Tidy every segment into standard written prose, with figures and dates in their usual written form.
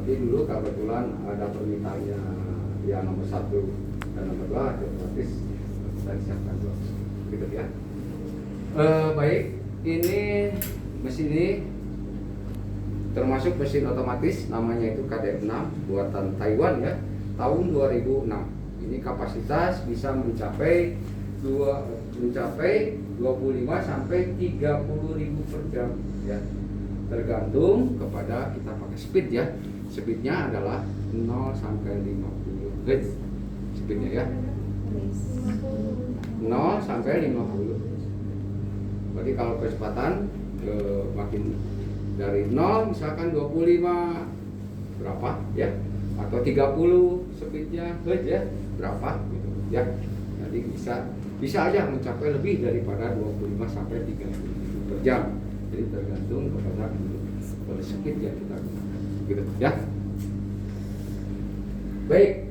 Tapi dulu kebetulan ada permintaannya yang nomor 1 dan nomor 2, otomatis kita siapkan dulu. Gitu ya. Baik, ini mesin ini termasuk mesin otomatis, namanya itu KDF6 buatan Taiwan ya, tahun 2006. Ini kapasitas bisa mencapai 25 sampai 30.000 per jam ya. Tergantung kepada kita pakai speed ya. Speednya adalah 0 sampai 50 Hz speednya ya. 0 sampai 50. Berarti kalau kecepatan makin dari 0 misalkan 25 berapa ya, atau 30 speednya Hz ya berapa gitu ya. Jadi bisa aja mencapai lebih daripada 25 sampai 30 per jam. Jadi tergantung kepada speed yang kita gunakan gitu ya. Baik,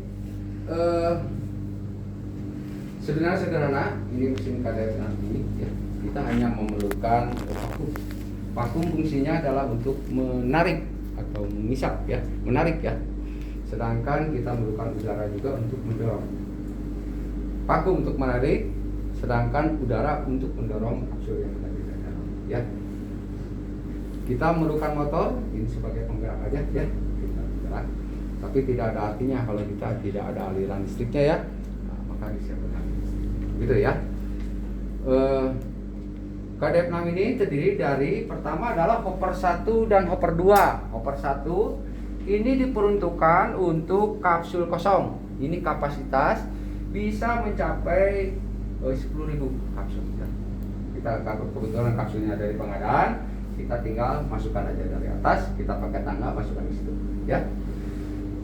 sebenarnya sederhana ini mesin KDF6 ini ya. Kita hanya memerlukan vakum. Vakum fungsinya adalah untuk menarik atau mengisap ya, menarik ya. Sedangkan kita memerlukan udara juga untuk mendorong. Vakum untuk menarik, sedangkan udara untuk mendorong kapsul yang ada di dalam ya. Kita memerlukan motor ini sebagai penggerak aja ya, kita bergerak. Tapi tidak ada artinya kalau kita tidak ada aliran listriknya ya. Nah, maka disiapkan gitu ya. KDF6 ini terdiri dari, pertama adalah hopper 1 dan hopper 2. Hopper 1 ini diperuntukkan untuk kapsul kosong. Ini kapasitas bisa mencapai 10.000 kapsul ya. Kita kebetulan kapsulnya dari pengadaan, kita tinggal masukkan aja dari atas, kita pakai tangga masukkan di situ ya.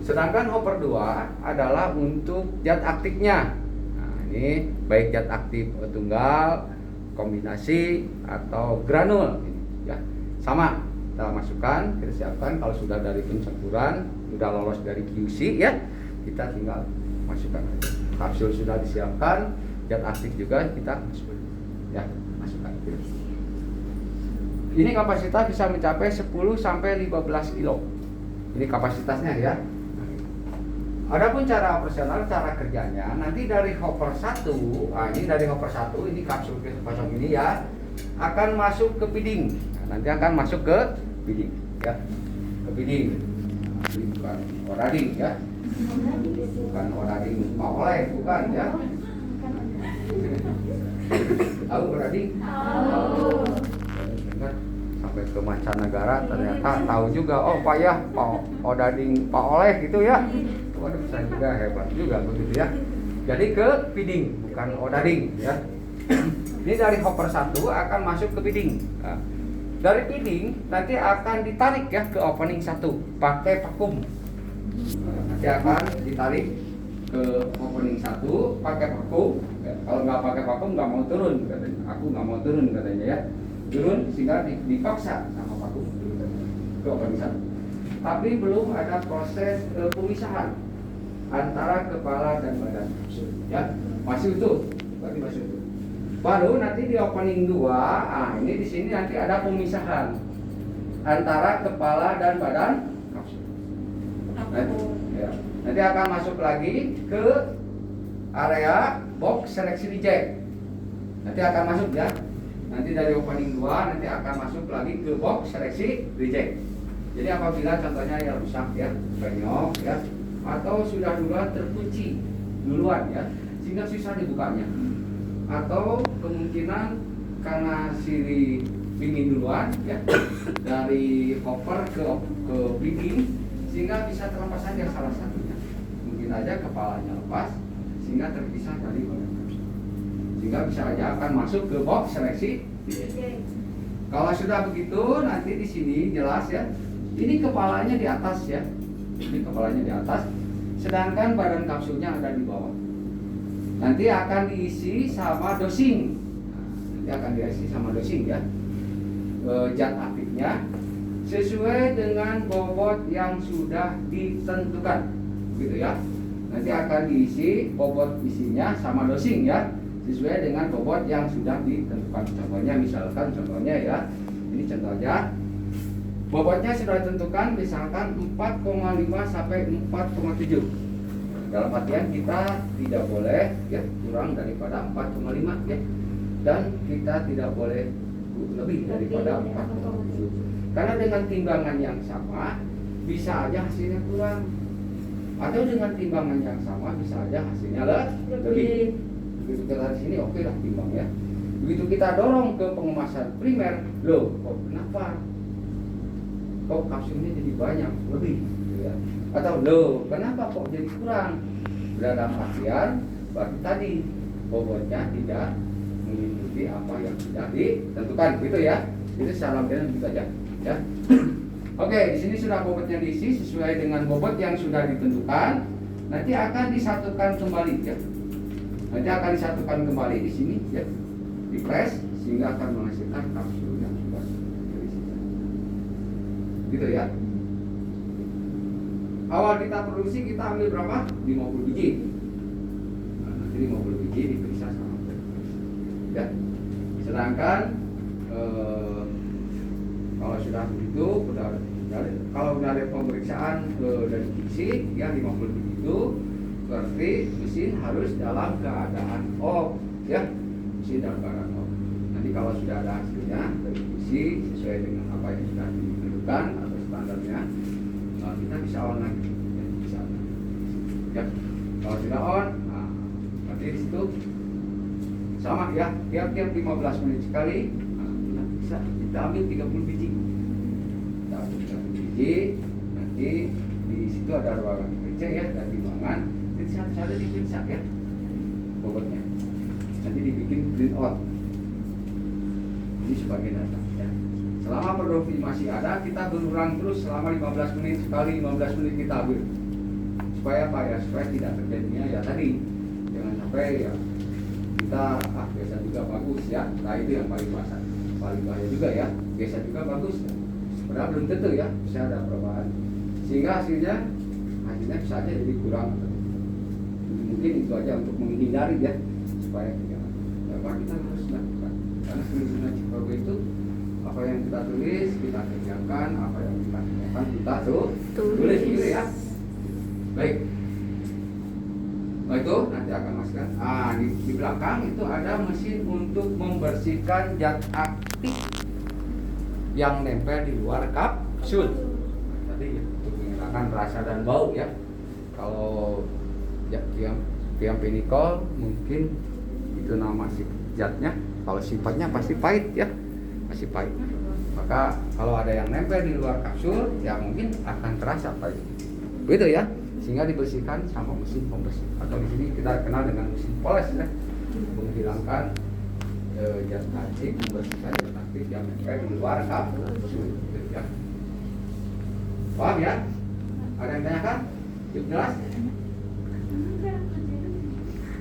Sedangkan hopper 2 adalah untuk zat aktifnya. Nah, ini baik zat aktif tunggal, kombinasi atau granul ini ya. Sama, kita masukkan, kita siapkan. Kalau sudah dari pencampuran, sudah lolos dari QC ya, kita tinggal masukkan aja. Kapsul sudah disiapkan, zat aktif juga kita masukkan ya, masukkan gitu. Ini kapasitas bisa mencapai 10 sampai 15 kilo. Ini kapasitasnya ya. Adapun cara operasional, cara kerjanya nanti dari hopper 1, ini dari hopper 1, ini kapsul kosong ini ya, akan masuk ke feeding. Nah, nanti akan masuk ke feeding ya. Ke feeding. Nah, ini bukan orading ya. Bukan orading Pak Oleh, bukan ya. Tahu orading? Tahu. Sampai ke mancanegara ternyata tahu juga, oh Pak ya, Odading Pak Oleh gitu ya. Waduh, saya juga hebat juga begitu ya. Jadi ke feeding, bukan odading ya. Ini dari hopper 1 akan masuk ke feeding. Nah, dari feeding nanti akan ditarik ya ke opening 1 pakai vakum. Nah, nanti akan ditarik ke opening 1 pakai vakum. Kalau nggak pakai vakum nggak mau turun katanya. Aku nggak mau turun katanya ya. Turun sehingga dipaksa sama vakum ke opening 1. Tapi belum ada proses pemisahan antara kepala dan badan kapsul ya, masih utuh, berarti masih utuh. Baru nanti di opening 2, ini di sini nanti ada pemisahan antara kepala dan badan kapsul. Nanti akan masuk lagi ke area box seleksi reject. Nanti akan masuk ya. Nanti dari opening 2 nanti akan masuk lagi ke box seleksi reject. Jadi apabila contohnya ya rusak ya, banyok ya, atau sudah duluan terkunci duluan ya, sehingga susah dibukanya, atau kemungkinan karena siri pingin duluan ya dari hopper ke pingin, sehingga bisa terlepas saja salah satunya. Mungkin aja kepalanya lepas sehingga terpisah dari badan kapsul, sehingga bisa aja akan masuk ke box seleksi. Kalau sudah begitu nanti di sini jelas ya. Ini kepalanya di atas ya, ini kepalanya di atas, sedangkan badan kapsulnya ada di bawah. Nanti akan diisi sama dosing, nanti akan diisi sama dosing ya, zat aktifnya sesuai dengan bobot yang sudah ditentukan, gitu ya. Nanti akan diisi bobot isinya sama dosing ya, sesuai dengan bobot yang sudah ditentukan. Contohnya misalkan, contohnya ya, ini contohnya. Bobotnya sudah ditentukan misalkan 4,5 sampai 4,7. Dalam artian kita tidak boleh ya kurang daripada 4,5 ya. Dan kita tidak boleh lebih daripada 4,7. Karena dengan timbangan yang sama bisa aja hasilnya kurang. Atau dengan timbangan yang sama bisa aja hasilnya lebih. Begitu kita di sini oke lah timbang ya. Begitu kita dorong ke pengemasan primer, loh kok kenapa? Kok kapsulnya jadi banyak lebih gitu ya. Atau loh kenapa kok jadi kurang? Dalam artian berarti tadi bobotnya tidak mengikuti apa yang sudah ditentukan gitu ya. Itu secara umum gitu aja ya. Oke, di sini sudah bobotnya diisi sesuai dengan bobot yang sudah ditentukan. Nanti akan disatukan kembali ya. Nanti akan disatukan kembali di sini ya. Dipres sehingga akan menghasilkan kapsul yang sudah terisi. Gitu ya. Awal kita produksi kita ambil berapa? 50 biji. Nah, nanti 50 biji diperiksa sama ya. Sedangkan kalau sudah begitu, kalau sudah ada pemeriksaan dari fisik ya 50 biji itu berarti mesin harus dalam keadaan off ya, mesin dalam keadaan off. Nanti kalau sudah ada hasilnya dari fisik sesuai dengan apa yang sudah ditentukan atau standarnya, kita bisa on lagi ya, bisa ya. Kalau sudah on, nah, nanti di situ sama ya, tiap-tiap 15 menit sekali. Nah, bisa kita ambil 30 biji. Kita ambil 30 biji, nanti di situ ada ruangan kerja ya dan timbangan. Jadi satu-satu diperiksa ya bobotnya. Nanti dibikin print out. Ini sebagai data ya. Selama produksi masih ada, kita berulang terus selama 15 menit sekali, 15 menit kita ambil. Supaya apa ya? Supaya tidak terjadinya ya tadi. Jangan sampai ya kita biasa juga bagus ya. Nah itu yang paling bahaya juga ya. Biasa juga bagus. Padahal belum tentu ya bisa ada perubahan. Sehingga hasilnya bisa aja jadi kurang. Mungkin itu aja untuk menghindari ya supaya tidak. Ya, kita harus lakukan. Karena sebenarnya Chicago itu apa yang kita tulis kita kerjakan, apa yang kita kerjakan kita tulis gitu ya. Baik. Nah itu nanti akan masukkan. Di belakang itu ada mesin untuk membersihkan zat aktif yang nempel di luar kapsul. Tadi ya, untuk menghilangkan rasa dan bau ya. Kalau ya, yang penikol mungkin itu nama si zatnya. Kalau sifatnya pasti pahit ya, masih pahit. Maka kalau ada yang nempel di luar kapsul, ya mungkin akan terasa pahit. Begitu ya. Sehingga dibersihkan sama mesin pembersih atau di sini kita kenal dengan mesin poles ya, menghilangkan zat aktif, membersihkan zat aktif yang nempel di luar kapsul ya. Paham ya? Ada yang tanyakan? Cukup jelas?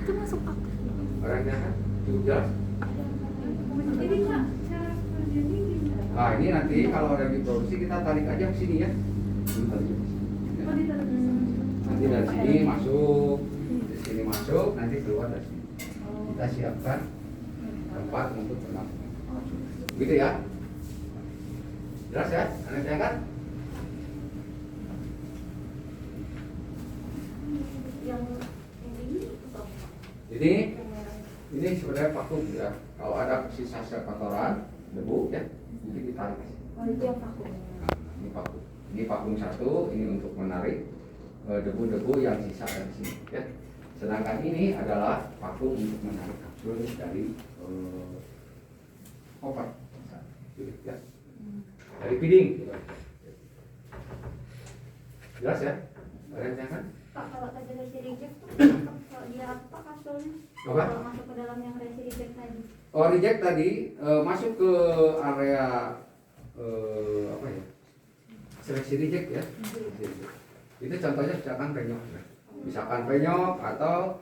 Itu masuk akal. Ada yang tanyakan? Cukup jelas? Jadi Pak, cara kerjanya gimana? Nah ini nanti kalau ada diproduksi kita tarik aja ke sini ya. Nanti dari sini masuk, dari sini masuk, nanti keluar dari sini. Kita siapkan tempat untuk penampungan. Begitu ya? Jelas ya? Ada yang tanyakan? Yang Ini sebenarnya vakum ya. Kalau ada sisa kotoran, debu ya, nanti ditarik. Oh itu yang vakum. Nah, ini vakum. Ini vakum satu, ini untuk menarik debu-debu yang sisa dari sini ya. Sedangkan ini adalah vakum untuk menarik kapsul dari koper ya. Dari feeding. Jelas ya? Ada yang tanyakan? Pak, kalau tadi resi reject tuh kalau dia apa kapsulnya? Apa? Kalau masuk ke dalam yang resi reject tadi. Oh, reject tadi masuk ke area apa ya? Seleksi reject ya. Itu contohnya misalkan penyok ya. Misalkan penyok atau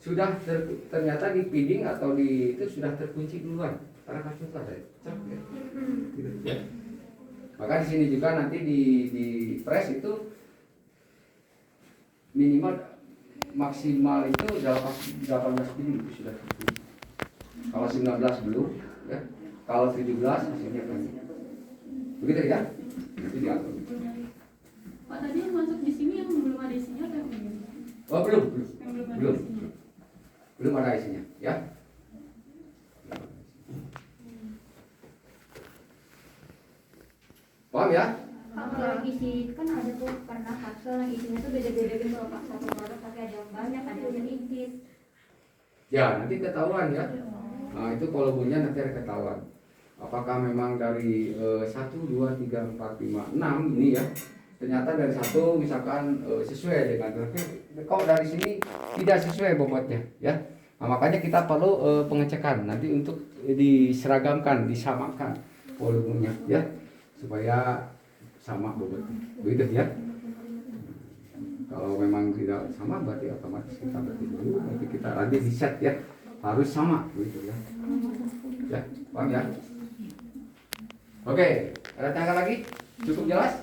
sudah ternyata di feeding atau di itu sudah terkunci duluan karena kapsul itu ada cek ya. Gitu ya. Maka di sini juga nanti di press itu minimal maksimal itu 18 feeding itu sudah terkunci. Kalau 19 belum ya. Kalau 17 hasilnya penyok. Begitu ya. Nanti diatur. Pak, tadi yang masuk di sini yang belum ada isinya atau yang belum? Oh belum, Yang belum ada belum, isinya. belum ada isinya, ya. Paham ya? Kalau yang isi kan ada tuh pernah kapsul yang isinya tuh beda-beda gitu loh Pak. Satu produk tapi ada yang banyak, ada yang sedikit. Ya nanti ketahuan ya. Nah itu volumenya nanti ada ketahuan. Apakah memang dari 1, 2, 3, 4, 5, 6 ini ya. Ternyata dari satu misalkan sesuai dengan, tapi kalau dari sini tidak sesuai bobotnya ya. Nah, makanya kita perlu pengecekan nanti untuk diseragamkan, disamakan volumenya ya, supaya sama bobotnya. Begitu ya. Kalau memang tidak sama berarti otomatis kita berarti dulu, berarti kita nanti di set ya, harus sama begitu ya. Ya, paham ya? Oke, ada tanya lagi? Cukup jelas?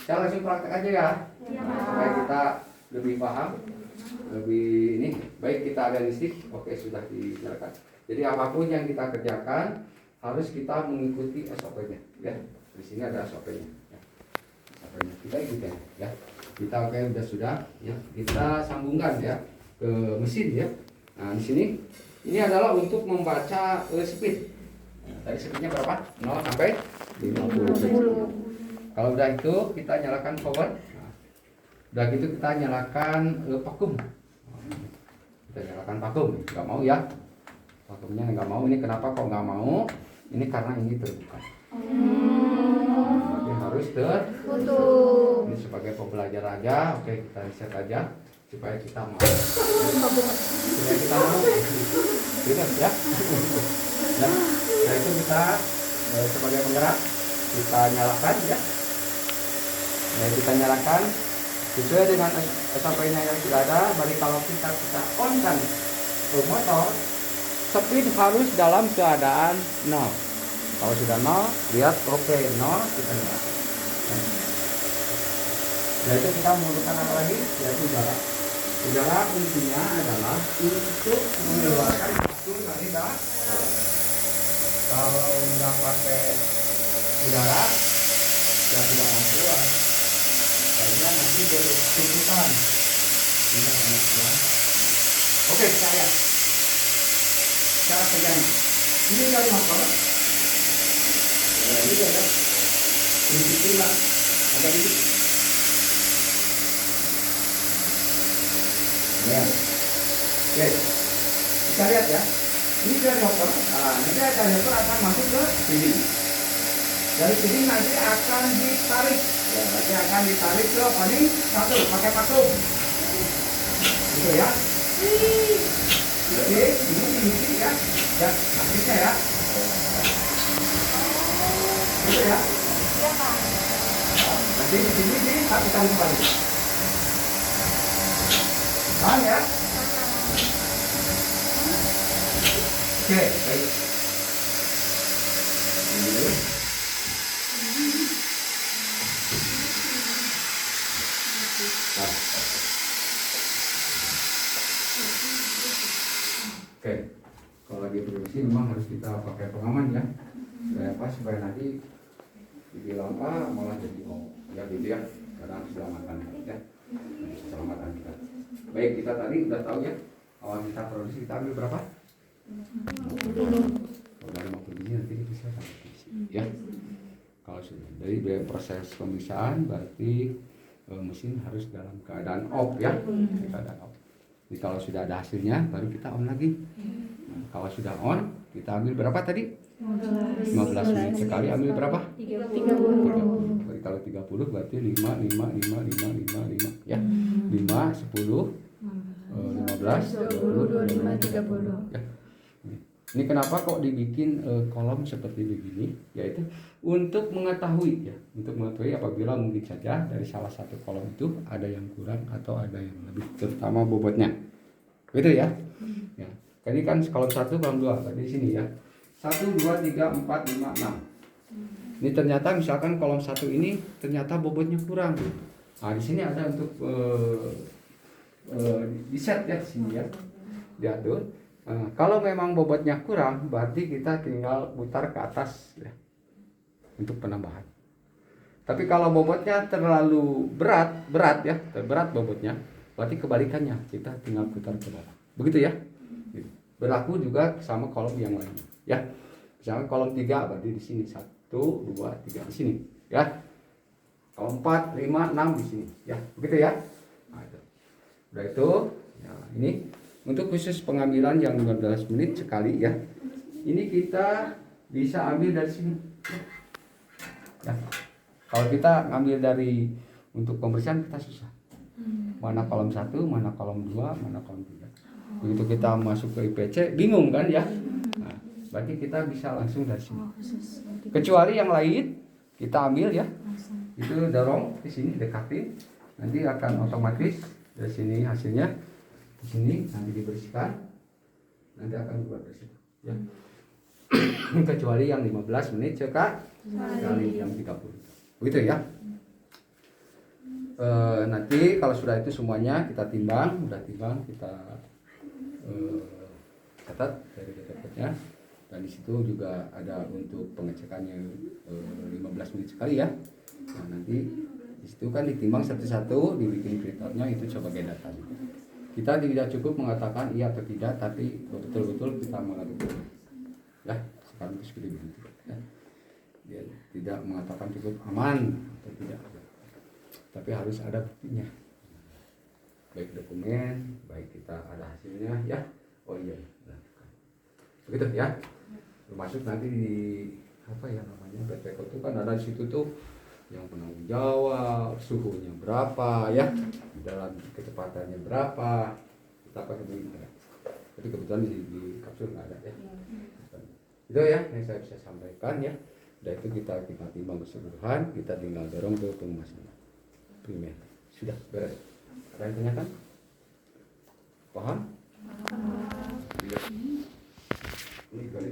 Saya langsung praktek aja ya, supaya kita lebih paham, lebih ini. Baik kita realistik, oke sudah dijelaskan. Jadi apapun yang kita kerjakan harus kita mengikuti SOP-nya, ya. Di sini ada SOP-nya. Ya. SOP-nya kita ikutin, ya. Kita oke sudah, ya. Kita sambungkan ya ke mesin ya. Nah di sini ini adalah untuk membaca speed. Nah, tadi speednya berapa? 0 sampai 50. Kalau udah itu kita nyalakan power. Nah, udah gitu kita nyalakan vakum. Kita nyalakan vakum. Nggak mau ya? Vakumnya nggak mau. Ini kenapa kok nggak mau? Ini karena ini terbuka. Jadi harus tertutup. Ini sebagai pembelajar aja. Oke kita reset aja supaya kita mau. Supaya kita mau. Gitu ya. Nah, setelah itu kita sebagai penggerak kita nyalakan ya. Nah, kita nyalakan sesuai dengan SOP-nya yang sudah ada. Baru kalau kita on kan motor, speed harus dalam keadaan 0. Kalau sudah 0, lihat oke 0 kita nyalakan. Nah, itu kita menggunakan apa lagi? Yaitu udara. Udara fungsinya adalah untuk mengeluarkan kapsul dari dalam. Kalau nggak pakai udara, ya tidak mau keluar. Akhirnya nanti bertumpukan. Ini namanya ya. Oke, kita lihat cara kerjanya. Ini dari motor. Ini ada prinsipnya agak dikit. Ya. Oke, kita lihat ya. Ini dari motor. Nah, nanti dari motor akan masuk ke sini. Dari sini nanti akan ditarik. Ya, nanti akan ditarik ke paling satu pakai vakum. Gitu ya. Jadi ini ya. Ya, aktifnya ya. Gitu ya. Iya Pak. Nanti di sini disatukan kembali. Paham ya? Oke, baik. Ini. Nah. Oke, kalau lagi produksi memang harus kita pakai pengaman ya. Supaya apa? Supaya nanti dibilang A malah jadi O. Ya gitu ya. Karena keselamatan ya. Keselamatan kita. Baik, kita tadi udah tahu ya. Awal kita produksi kita ambil berapa? Kalau dari 50 biji nanti bisa sampai ya. Kalau sudah dari proses pemeriksaan berarti mesin harus dalam keadaan off ya, keadaan off. Jadi kalau sudah ada hasilnya baru kita on lagi. Nah, kalau sudah on kita ambil berapa tadi? 15 menit sekali ambil berapa? 30. Jadi kalau 30 berarti 5 ya. 5, 10, 15, 20, 25, 30 ya. Ini kenapa kok dibikin kolom seperti begini? Yaitu untuk mengetahui ya, untuk mengetahui apabila mungkin saja dari salah satu kolom itu ada yang kurang atau ada yang lebih, terutama bobotnya. Gitu ya. Ya. Jadi kan kolom 1, kolom 2 tadi di sini ya. 1, 2, 3, 4, 5, 6. Ini ternyata misalkan kolom 1 ini ternyata bobotnya kurang. Nah, di sini ada untuk di set ya di sini ya. Diatur. Nah, kalau memang bobotnya kurang, berarti kita tinggal putar ke atas ya, untuk penambahan. Tapi kalau bobotnya terlalu berat ya, terberat bobotnya, berarti kebalikannya, kita tinggal putar ke bawah. Begitu ya. Berlaku juga sama kolom yang lain. Ya. Misalnya kolom 3 berarti di sini 1, 2, 3 di sini, ya. Kolom 4, 5, 6 di sini, ya. Begitu ya. Nah, itu. Udah itu, ya, ini untuk khusus pengambilan yang 15 menit sekali ya. Ini kita bisa ambil dari sini. Ya. Kalau kita ngambil dari untuk pembersihan kita susah. Mana kolom 1, mana kolom 2, mana kolom 3. Begitu kita masuk ke IPC bingung kan ya. Nah, berarti kita bisa langsung dari sini. Kecuali yang lain kita ambil ya. Itu dorong di sini dekatin. Nanti akan otomatis dari sini hasilnya di sini nanti dibersihkan. Nanti akan keluar dari situ ya. Kecuali yang 15 menit sekali yang 30. Begitu ya. Nanti kalau sudah itu semuanya kita timbang, udah timbang kita catat dari dapatnya, dan di situ juga ada untuk pengecekannya 15 menit sekali ya. Nah nanti di situ kan ditimbang satu-satu, dibikin printernya itu sebagai data. Kita tidak cukup mengatakan iya atau tidak, tapi betul-betul kita melakukan ya sekarang itu seperti begitu ya. Dia tidak mengatakan cukup aman atau tidak, tapi harus ada buktinya, baik dokumen, baik kita ada hasilnya ya. Oh iya, begitu ya. Termasuk nanti di apa ya namanya BPK itu kan ada di situ tuh yang penanggung jawab, suhunya berapa ya, dalam kecepatannya berapa, kita pakai begini ada. Tapi kebetulan di kapsul nggak ada ya. Itu ya yang saya bisa sampaikan ya. Udah itu kita timbang keseluruhan, kita tinggal dorong ke pengemasan primer. Sudah beres. Ada yang tanyakan? Paham? Ini kali.